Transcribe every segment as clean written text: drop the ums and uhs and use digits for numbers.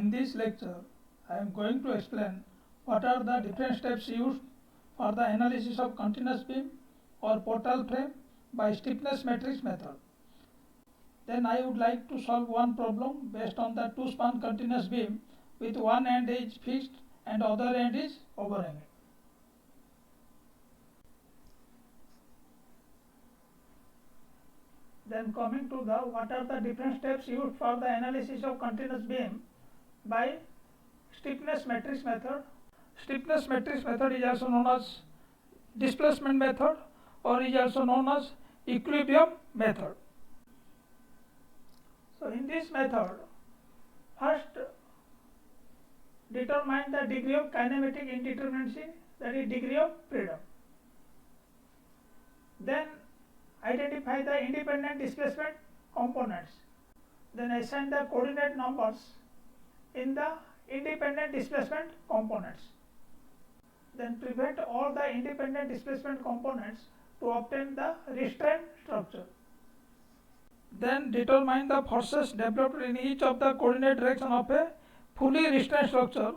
In this lecture, I am going to explain what are the different steps used for the analysis of continuous beam or portal frame by stiffness matrix method. Then I would like to solve one problem based on the two-span continuous beam with one end is fixed and other end is overhanging. Then coming to the what are the different steps used for the analysis of continuous beam by stiffness matrix method. Stiffness matrix method is also known as displacement method or is also known as equilibrium method. So in this method, first determine the degree of kinematic indeterminacy, that is degree of freedom. Then identify the independent displacement components. Then assign the coordinate numbers in the independent displacement components. Then prevent all the independent displacement components to obtain the restraint structure. Then determine the forces developed in each of the coordinate direction of a fully restrained structure.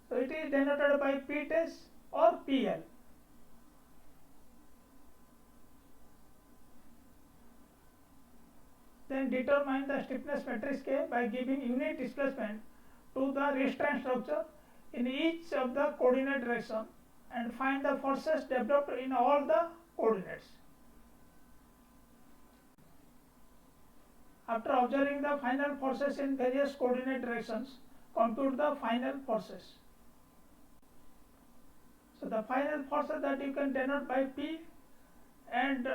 So it is denoted by P test or PL. Then determine the stiffness matrix K by giving unit displacement to the restraint structure in each of the coordinate direction and find the forces developed in all the coordinates. After observing the final forces in various coordinate directions, compute the final forces. So the final forces that you can denote by P and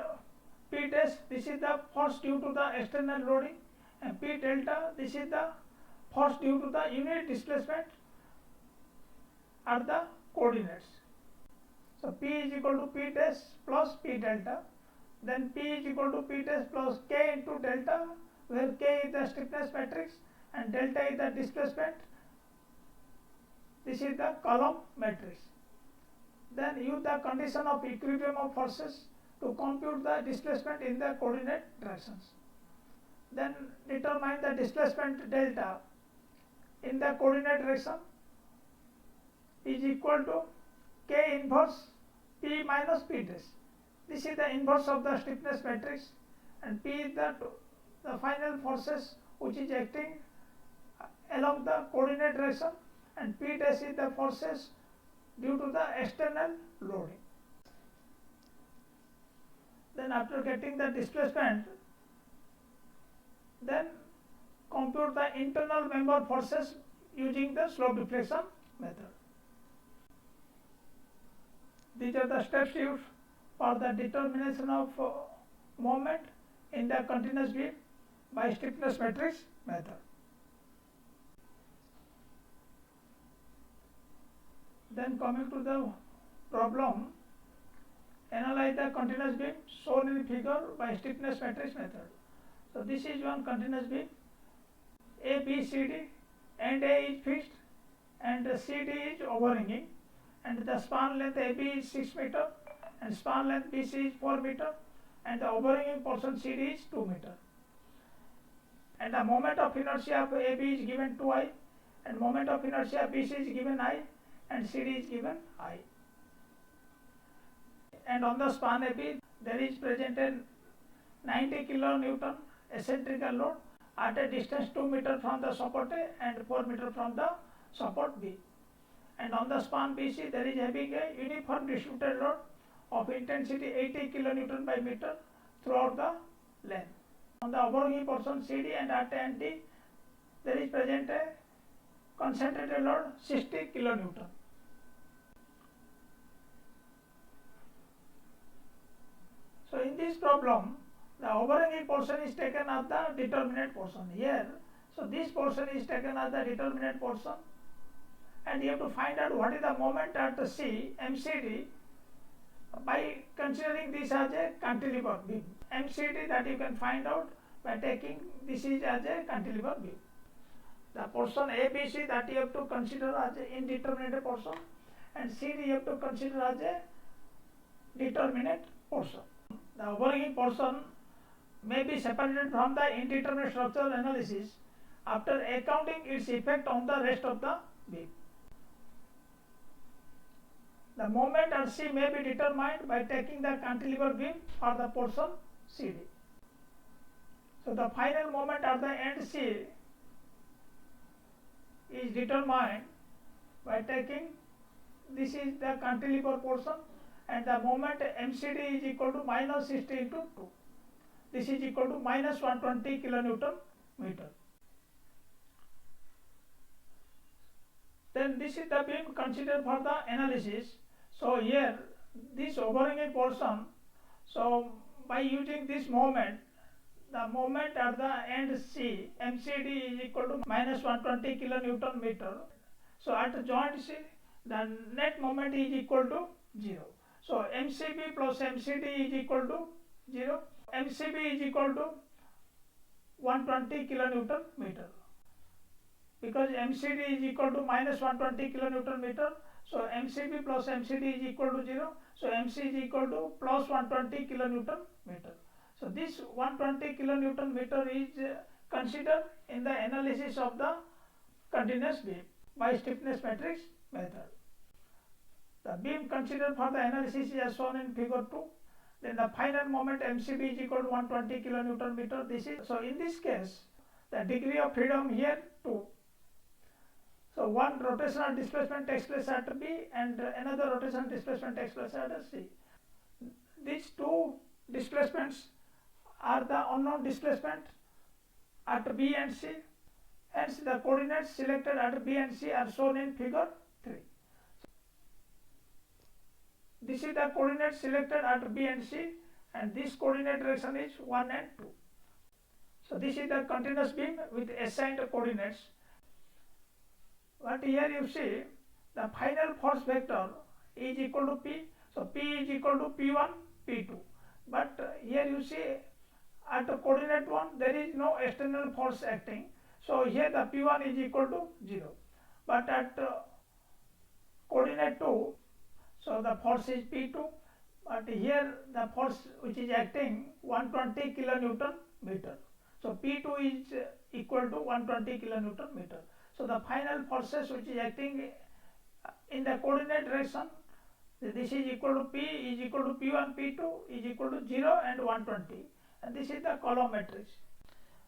P test, this is the force due to the external loading, and P delta, this is the force due to the unit displacement at the coordinates. So P is equal to P test plus P delta, then P is equal to P test plus K into delta, where K is the stiffness matrix and delta is the displacement. This is the column matrix. Then use the condition of equilibrium of forces to compute the displacement in the coordinate directions. Then determine the displacement delta in the coordinate direction is equal to K inverse P minus P test. This is the inverse of the stiffness matrix, and P is the final forces which is acting along the coordinate direction, and P test is the forces due to the external loading. Then after getting the displacement, then compute the internal member forces using the slope deflection method. These are the steps used for the determination of moment in the continuous beam by stiffness matrix method. Then coming to the problem, analyze the continuous beam shown in figure by stiffness matrix method. So this is one continuous beam, A, B, C, D, and A is fixed and C, D is overhanging, and the span length AB is 6 meter and span length BC is 4 meter and the overhanging portion CD is 2 meter. And the moment of inertia of AB is given 2I and moment of inertia BC is given I and CD is given I. And on the span AB there is presented 90 kilonewton eccentrical load at a distance 2 meter from the support A and 4 meter from the support B. And on the span BC there is having a uniform distributed load of intensity 80 kilonewton by meter throughout the length. On the overhanging portion CD and at and D there is present a concentrated load 60 kilonewton. So in this problem, the overhanging portion is taken as the determinate portion here. So this portion is taken as the determinate portion, and you have to find out what is the moment at the C, MCD, by considering this as a cantilever beam. MCD that you can find out by taking this is as a cantilever beam. The portion ABC that you have to consider as an indeterminate portion, and CD you have to consider as a determinate portion. The overhanging portion may be separated from the indeterminate structural analysis after accounting its effect on the rest of the beam. The moment at C may be determined by taking the cantilever beam for the portion CD. So the final moment at the end C is determined by taking, this is the cantilever portion, and the moment MCD is equal to minus 60 into 2. This is equal to minus 120 kilonewton meter. Then this is the beam considered for the analysis. So here this overhanging portion, so by using this moment, the moment at the end C, MCD is equal to minus 120 kilonewton meter. So at the joint C, the net moment is equal to 0. So MCB plus MCD is equal to 0. MCB is equal to 120 kilonewton meter. Because MCD is equal to minus 120 kilonewton meter, so MCB plus MCD is equal to 0. So MC is equal to plus 120 kilonewton meter. So this 120 kilonewton meter is considered in the analysis of the continuous beam by stiffness matrix method. The beam considered for the analysis is as shown in figure 2. Then the final moment MCB is equal to 120 kilonewton meter. This is, so in this case, the degree of freedom here 2. So one rotational displacement takes place at B and another rotational displacement takes place at C. These two displacements are the unknown displacement at B and C. Hence the coordinates selected at B and C are shown in figure 3. This is the coordinate selected at B and C, and this coordinate direction is 1 and 2. So this is the continuous beam with assigned coordinates. But here you see the final force vector is equal to P. So P is equal to P1, P2. But here you see at the coordinate 1 there is no external force acting. So here the P1 is equal to 0. But at coordinate 2, so the force is P2. But here the force which is acting 120 kilonewton meter. So P2 is equal to 120 kilonewton meter. So the final forces which is acting in the coordinate direction, this is equal to P is equal to P1, P2 is equal to 0 and 120, and this is the column matrix.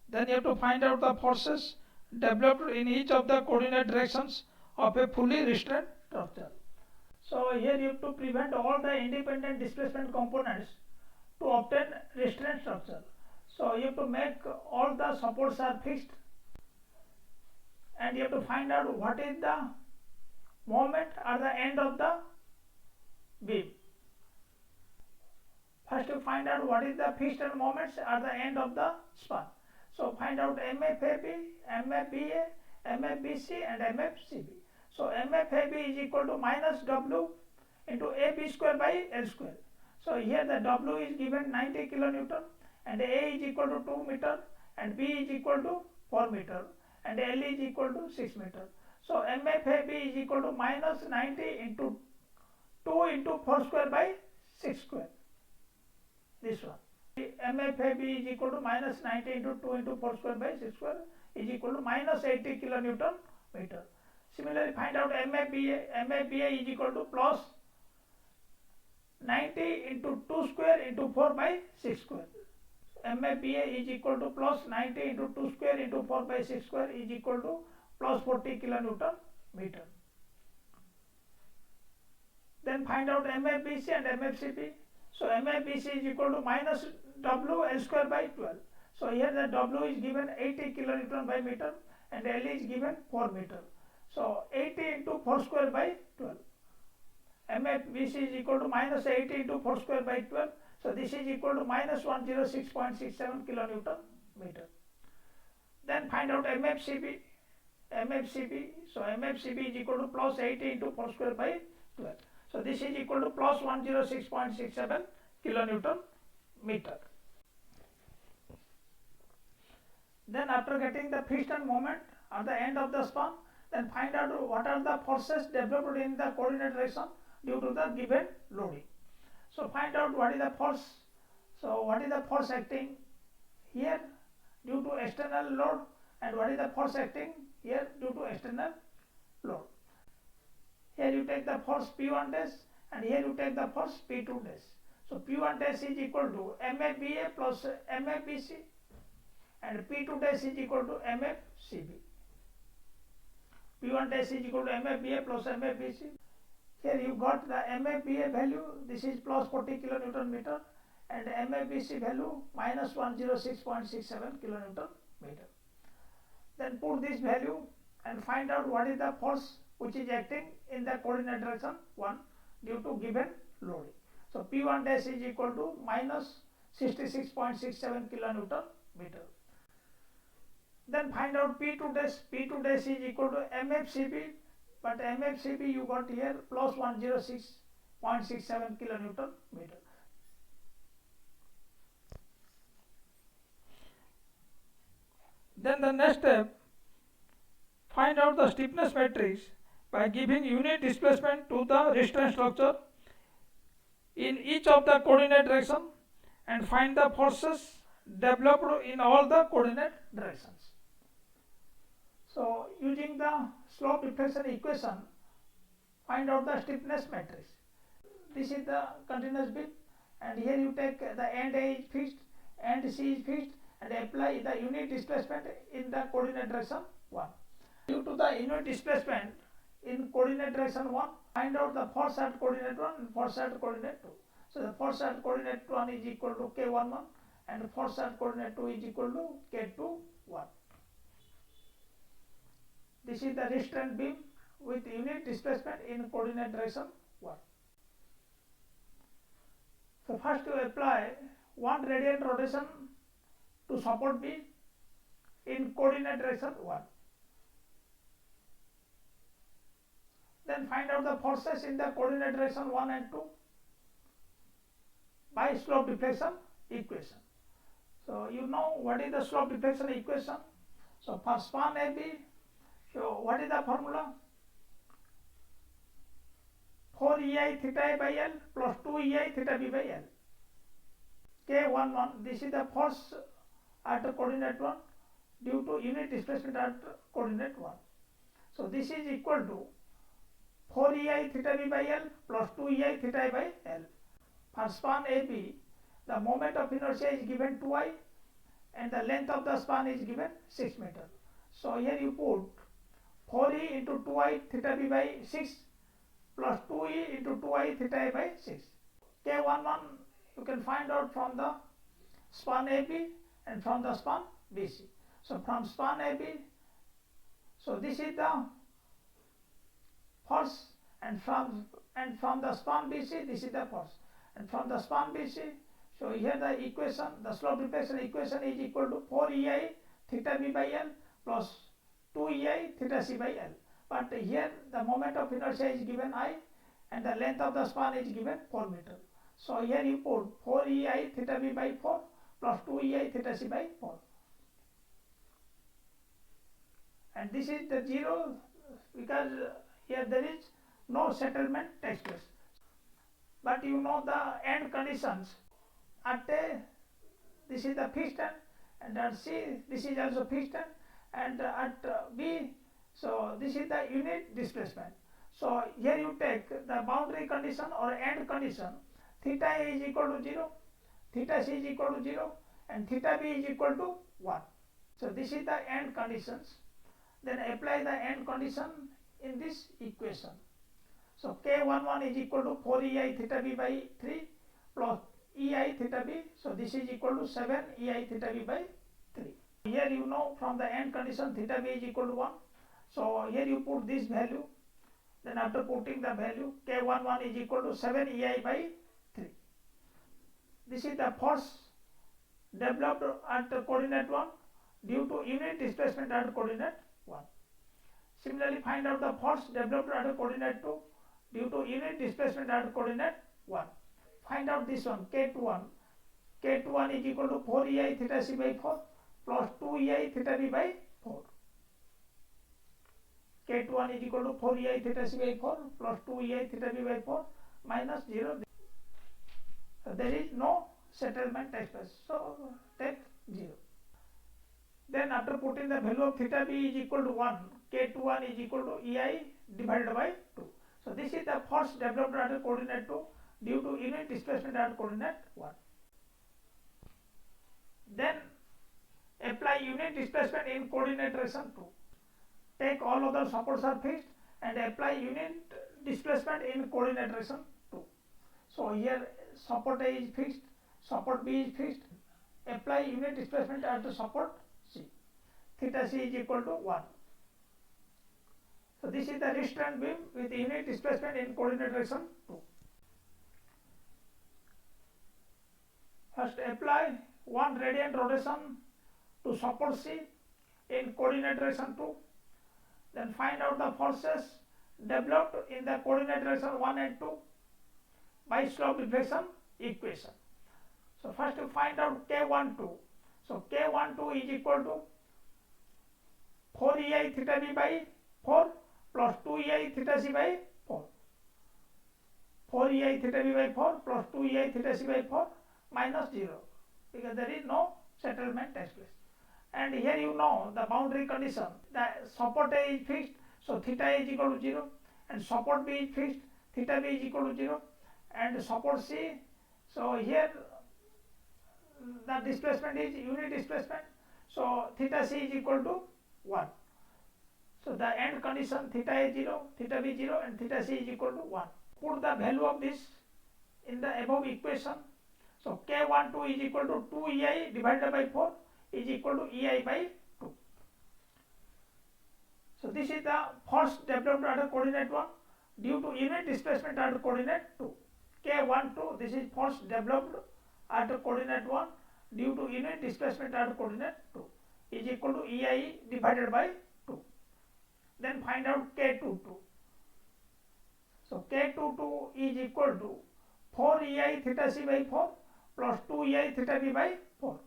Then you have to find out the forces developed in each of the coordinate directions of a fully restrained structure. So here you have to prevent all the independent displacement components to obtain restrained structure. So you have to make all the supports are fixed, and you have to find out what is the moment at the end of the beam. First you find out what is the fixed moments at the end of the span. So find out MFAB, MFBA, MFBC and MFCB. So MFAB is equal to minus W into AB square by L square. So here the W is given 90 kilonewton and A is equal to 2 meter and B is equal to 4 meter and L is equal to 6 meter. So MFAB is equal to minus 90 into 2 into 4 square by 6 square. This one. MFAB is equal to minus 90 into 2 into 4 square by 6 square is equal to minus 80 kilonewton meter. Similarly, find out MFBA. MFBA is equal to plus 90 into 2 square into 4 by 6 square. MFBA is equal to plus 90 into 2 square into 4 by 6 square is equal to plus 40 kilonewton meter. Then find out MFBC and MFCB. So MFBC is equal to minus W L square by 12. So here the W is given 80 kilonewton by meter and L is given 4 meter. So 80 into 4 square by 12. MFBC is equal to minus 80 into 4 square by 12. So this is equal to minus 106.67 kilonewton meter. Then find out MFCB. MFCB. So MFCB is equal to plus 80 into 4 square by 12. So this is equal to plus 106.67 kilonewton meter. Then after getting the fixed moment at the end of the span, then find out what are the forces developed in the coordinate direction due to the given loading. So find out what is the force. So what is the force acting here due to external load. and what is the force acting here due to external load. Here you take the force P1 dash and here you take the force P2 dash. So P1 dash is equal to MFBA plus MFBC and P2 dash is equal to MFCB. P1 dash is equal to MFBA plus MFBC. Here you got the MFBA value, this is plus 40 kilonewton meter, and MFBC value minus 106.67 kilonewton meter. Then put this value and find out what is the force which is acting in the coordinate direction 1 due to given loading. So P1 dash is equal to minus 66.67 kilonewton meter. Then find out P2 dash. P2 dash is equal to MFCB, but MFCB you got here plus 106.67 kilonewton meter. Then the next step, find out the stiffness matrix by giving unit displacement to the restraint structure in each of the coordinate direction and find the forces developed in all the coordinate directions. So using the slope deflection equation, find out the stiffness matrix. This is the continuous beam, and here you take the end A is fixed, end C is fixed, and apply the unit displacement in the coordinate direction 1. Due to the unit displacement in coordinate direction 1, find out the force at coordinate 1 and force at coordinate 2. So the force at coordinate 1 is equal to K11 and force at coordinate 2 is equal to K21. This is the restraint beam with unit displacement in coordinate direction 1. So first you apply 1 radiant rotation to support beam in coordinate direction 1. Then find out the forces in the coordinate direction 1 and 2 by slope deflection equation. So you know what is the slope deflection equation. So for span AB, so what is the formula? 4EI theta A by L plus 2EI theta B by L. K11, this is the force at coordinate 1 due to unit displacement at coordinate 1. So this is equal to 4EI theta B by L plus 2EI theta A by L. For span AB, the moment of inertia is given 2I and the length of the span is given 6 meter. So here you put 4E into 2I theta B by 6 plus 2E into 2I theta A by 6. K11 you can find out from the span AB and from the span BC. So from span AB, so this is the force, and from the span BC, this is the force, and from the span BC, so here the equation, the slope deflection equation is equal to 4EI theta B by L plus 2EI theta C by L. But here the moment of inertia is given I and the length of the span is given 4 meter. So here you put 4EI theta B by 4 plus 2EI theta C by 4. And this is the 0 because here there is no settlement takes place. But you know the end conditions. At A, this is the fixed end, and at C, this is also fixed end, and at B, so this is the unit displacement. So here you take the boundary condition or end condition. Theta A is equal to 0, theta C is equal to 0, and theta B is equal to 1. So this is the end conditions. Then apply the end condition in this equation. So K11 is equal to 4EI theta B by 3 plus EI theta B. So this is equal to 7 EI theta B by 3. Here you know from the end condition theta B is equal to 1. So here you put this value. Then after putting the value, K11 is equal to 7 EI by 3. This is the force developed at coordinate 1 due to unit displacement at coordinate 1. Similarly, find out the force developed at coordinate 2 due to unit displacement at coordinate 1. Find out this one, K21. K21 is equal to 4EI theta C by 4 plus 2EI theta B by 4. K21 is equal to 4EI theta C by 4 plus 2EI theta B by 4 minus 0. So there is no settlement takes place. So take 0. Then after putting the value of theta b is equal to 1, K21 is equal to EI divided by 2. So this is the force developed at coordinate 2 due to unit displacement at coordinate 1. Then apply unit displacement in coordinate direction 2. Take all other supports are fixed and apply unit displacement in coordinate direction 2. So here support A is fixed, support B is fixed. Apply unit displacement at the support C. Theta C is equal to 1. So this is the restraint beam with unit displacement in coordinate direction 2. First apply 1 radiant rotation to support C in coordinate direction 2. Then find out the forces developed in the coordinate direction 1 and 2 by slope deflection equation. So first to find out K12. So K12 is equal to 4 EI theta B by 4 plus 2 EI theta C by 4. 4 EI theta B by 4 plus 2 EI theta C by 4 minus 0, because there is no settlement takes place. And here you know the boundary condition, the support A is fixed, so theta A is equal to 0, and support B is fixed, theta B is equal to 0, and support C, so here the displacement is unit displacement, so theta C is equal to 1. So the end condition theta A 0, theta B 0, and theta C is equal to 1. Put the value of this in the above equation. So K12 is equal to 2 EI divided by 4 is equal to EI by 2. So this is the force developed at coordinate 1 due to unit displacement at coordinate 2. K12, this is force developed at coordinate 1 due to unit displacement at coordinate 2 is equal to EI divided by 2. Then find out K22. So K22 is equal to 4 EI theta C by 4 plus 2 EI theta B by 4.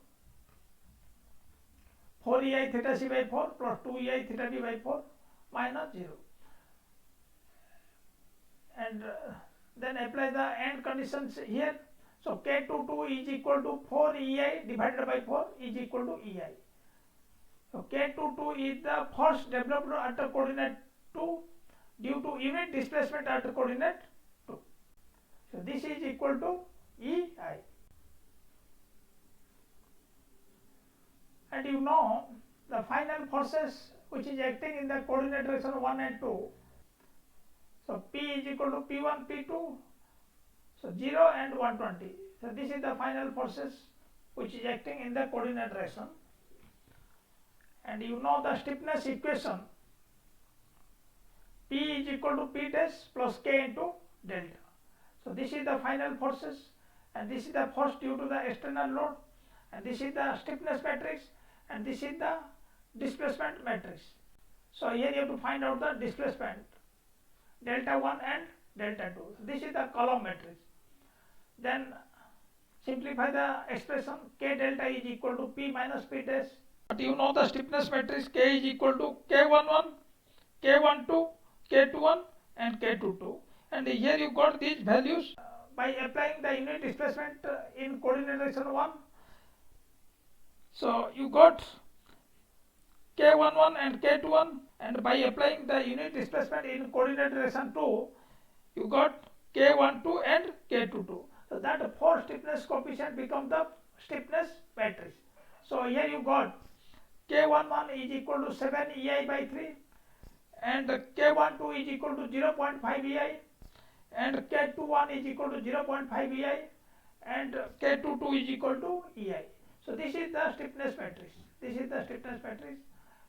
4 EI theta C by 4 plus 2 EI theta B by 4 minus 0. And then apply the end conditions here. So K22 is equal to 4 EI divided by 4 is equal to EI. So K22 is the force developed at the coordinate 2 due to unit displacement at the coordinate 2. So this is equal to EI. And you know the final forces which is acting in the coordinate direction 1 and 2. So P is equal to P1, P2, so 0 and 120. So this is the final forces which is acting in the coordinate direction. And you know the stiffness equation, P is equal to P dash plus K into delta. So this is the final forces, and this is the force due to the external load, and this is the stiffness matrix, and this is the displacement matrix. So here you have to find out the displacement delta 1 and delta 2. So this is the column matrix. Then simplify the expression, K delta is equal to P minus P dash. But you know the stiffness matrix, K is equal to K11, K12, K21 and K22. And here you got these values by applying the unit displacement in coordinate direction 1. So you got K11 and K21, and by applying the unit displacement in coordinate direction 2, you got K12 and K22. So that force stiffness coefficient becomes the stiffness matrix. So here you got K11 is equal to 7 EI by 3, and K12 is equal to 0.5 EI, and K21 is equal to 0.5 EI, and K22 is equal to EI. So this is the stiffness matrix. This is the stiffness matrix,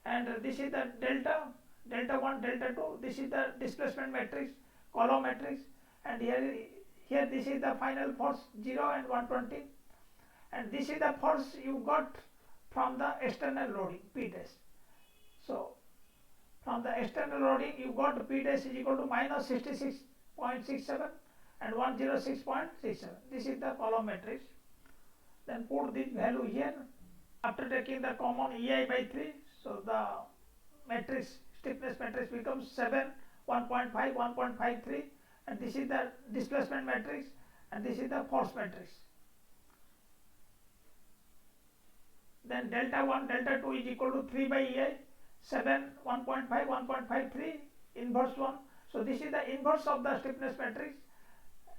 and this is the delta 1, delta 2. This is the displacement matrix, column matrix, and here this is the final force 0 and 120, and this is the force you got from the external loading P dash. So from the external loading you got P dash is equal to minus 66.67 and 106.67. This is the column matrix. Then put this value here after taking the common EI by 3. So the matrix, stiffness matrix becomes 7, 1.5, 1.53, and this is the displacement matrix, and this is the force matrix. then delta 1 delta 2 is equal to 3 by EI, 7 1.5 1.53 inverse 1. So this is the inverse of the stiffness matrix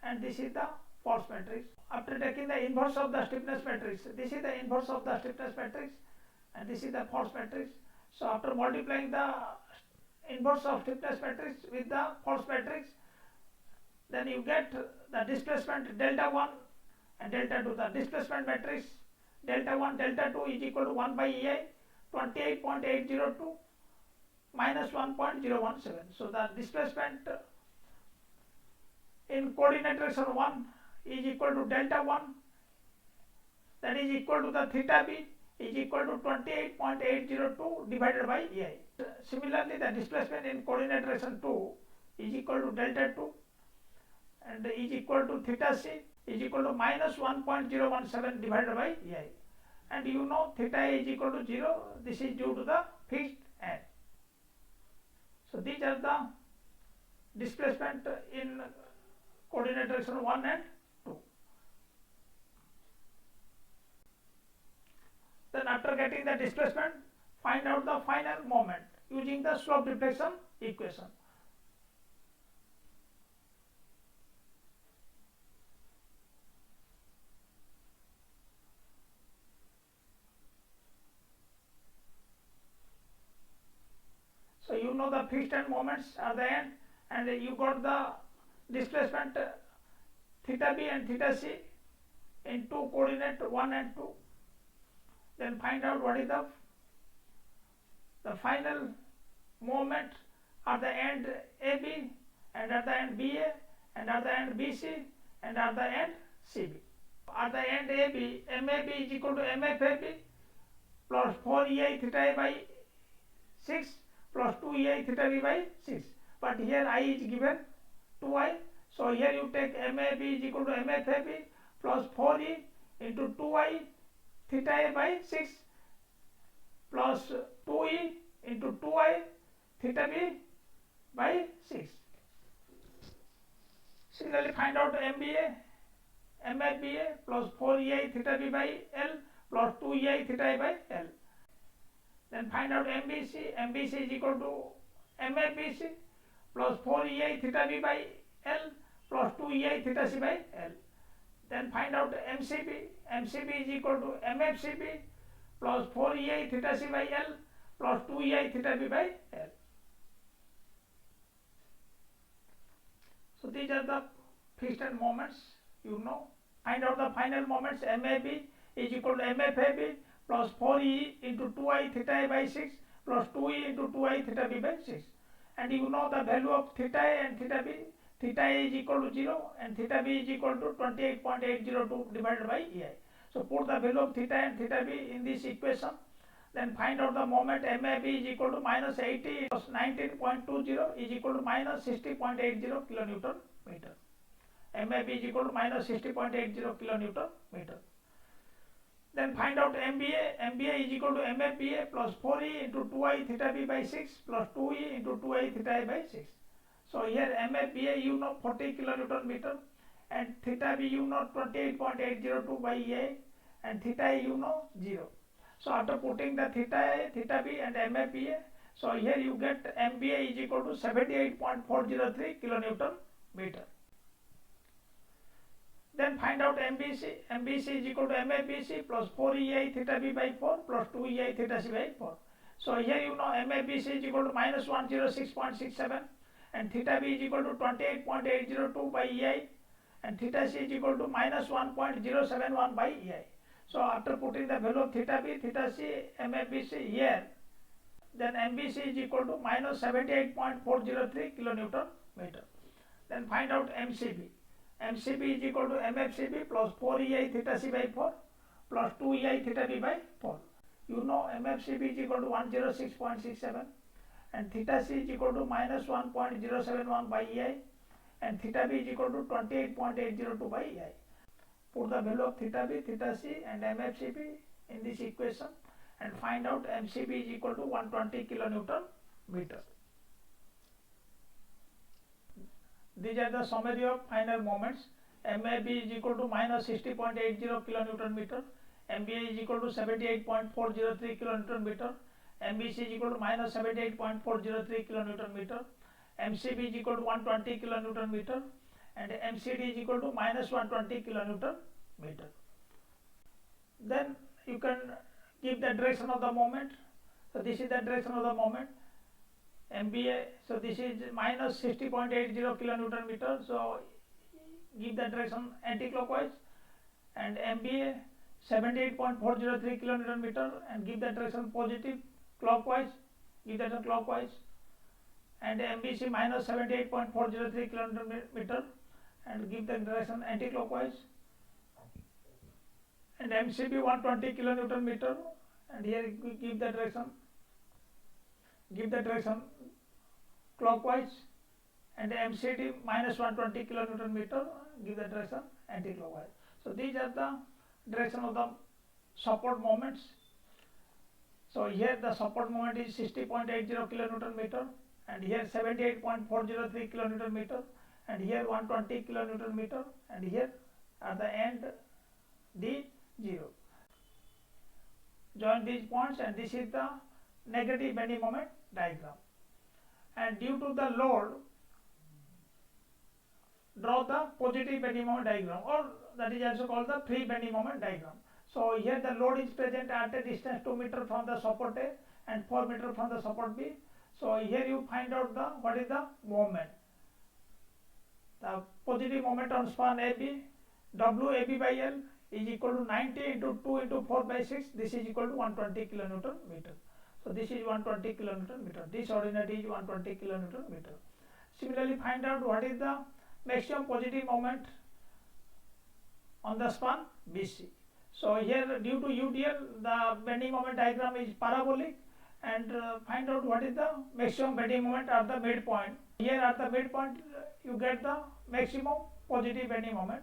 and this is the force matrix. After taking the inverse of the stiffness matrix, this is the inverse of the stiffness matrix and this is the force matrix. So after multiplying the inverse of stiffness matrix with the force matrix, then you get the displacement delta 1 and delta 2. The displacement matrix delta 1 delta 2 is equal to 1 by EI, 28.802 minus 1.017. So the displacement in coordinate direction 1 is equal to delta 1, that is equal to the theta b is equal to 28.802 divided by EI. Similarly, the displacement in coordinate direction 2 is equal to delta 2 and is equal to theta c is equal to minus 1.017 divided by EI. And you know theta is equal to 0. This is due to the fixed end. So these are the displacement in coordinate direction 1 and 2. Then after getting the displacement, find out the final moment using the slope deflection equation. So you know the fixed end moments are the end, and you got the displacement theta b and theta c in two coordinate 1 and 2. Then find out what is the final moment at the end AB and at the end BA and at the end BC and at the end CB. At the end AB, MAB is equal to MFAB plus 4EI theta A by 6 plus 2EI theta B by 6. But here I is given 2I. So here you take MAB is equal to MFAB plus 4E into 2I theta A by 6 plus 2E into 2I theta B by 6. Similarly, find out MBA, MFBA plus 4EI theta B by L plus 2EI theta A by L. Then find out MBC, MBC is equal to MFBC plus 4EI theta B by L plus 2EI theta C by L. Then find out MCB, MCB is equal to MFCB plus 4EI theta C by L plus 2EI theta B by L. So these are the fixed end moments, you know. Find out the final moments. MAB is equal to MFAB plus 4E into 2I theta A by 6 plus 2E into 2I theta B by 6. And you know the value of theta A and theta B. Theta A is equal to 0 and theta B is equal to 28.802 divided by EI. So put the value of theta and theta B in this equation. Then find out the moment MAB is equal to minus 80 plus 19.20 is equal to minus 60.80 kilonewton meter. MAB is equal to minus 60.80 kilonewton meter. Then find out MBA. MBA is equal to MFBA plus 4E into 2I theta B by 6 plus 2E into 2I theta A by 6. So here MFBA you know 40 kilonewton meter and theta B you know 28.802 by EI and theta A you know 0. So after putting the theta A, theta B and MFBA, so here you get MBA is equal to 78.403 kilonewton meter. Then find out MBC. MBC is equal to MFBC plus 4EI theta B by 4 plus 2EI theta C by 4. So here you know MFBC is equal to minus 106.67 and theta B is equal to 28.802 by EI and theta C is equal to minus 1.071 by EI. So after putting the value of theta B, theta C, MFBC here, then MBC is equal to minus 78.403 kilonewton meter. Then find out MCB. MCB is equal to MFCB plus 4EI theta C by 4 plus 2EI theta B by 4. You know MFCB is equal to 106.67 and theta C is equal to minus 1.071 by EI and theta B is equal to 28.802 by EI. Put the value of theta B, theta C and MFCB in this equation and find out MCB is equal to 120 kilonewton meter. These are the summary of final moments. MAB is equal to minus 60.80 kilonewton meter, MBA is equal to 78.403 kilonewton meter, MBC is equal to minus 78.403 kilonewton meter, MCB is equal to 120 kilonewton meter, and MCD is equal to minus 120 kilonewton meter. Then you can give the direction of the moment. So this is the direction of the moment. MBA, so this is minus 60.80 kilonewton meter, so give the direction anti-clockwise, and MBA 78.403 kilonewton meter and give the direction positive clockwise, give the direction clockwise, and MBC minus 78.403 kilonewton meter and give the direction anti-clockwise, and MCB 120 kilonewton meter and here give the direction clockwise, and MCD minus 120 kilonewton meter give the direction anti-clockwise. So these are the direction of the support moments. So here the support moment is 60.80 kilonewton meter, and here 78.403 kilonewton meter, and here 120 kilonewton meter, and here at the end D0. Join these points, and this is the negative bending moment diagram. And due to the load, draw the positive bending moment diagram, or that is also called the free bending moment diagram. So here the load is present at a distance 2 meter from the support A and 4 meter from the support B. So here you find out the what is the moment. The positive moment on span AB, WAB by L is equal to 90 into 2 into 4 by 6. This is equal to 120 kilonewton meter. So this is 120 kilonewton meter. This ordinate is 120 kilonewton meter. Similarly, find out what is the maximum positive moment on the span BC. So here due to UDL, the bending moment diagram is parabolic, and find out what is the maximum bending moment at the midpoint. Here at the midpoint you get the maximum positive bending moment.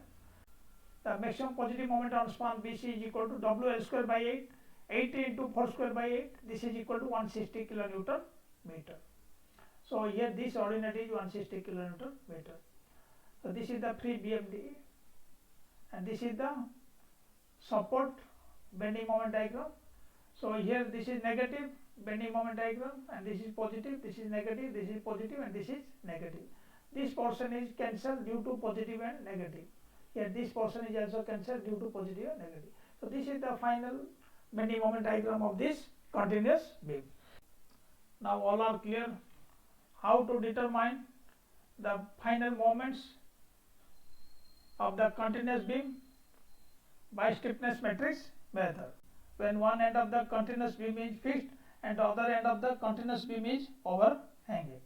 The maximum positive moment on span BC is equal to WL square by 8, 80 into 4 square by 8, this is equal to 160 kilonewton meter. So here this ordinate is 160 kilonewton meter. So this is the free BMD, and this is the support bending moment diagram. So here this is negative bending moment diagram, and this is positive, this is negative, this is positive, and this is negative. This portion is cancelled due to positive and negative. Here this portion is also cancelled due to positive and negative. So this is the final bending moment diagram of this continuous beam. Now all are clear how to determine the final moments of the continuous beam by stiffness matrix method, when one end of the continuous beam is fixed and the other end of the continuous beam is overhanging.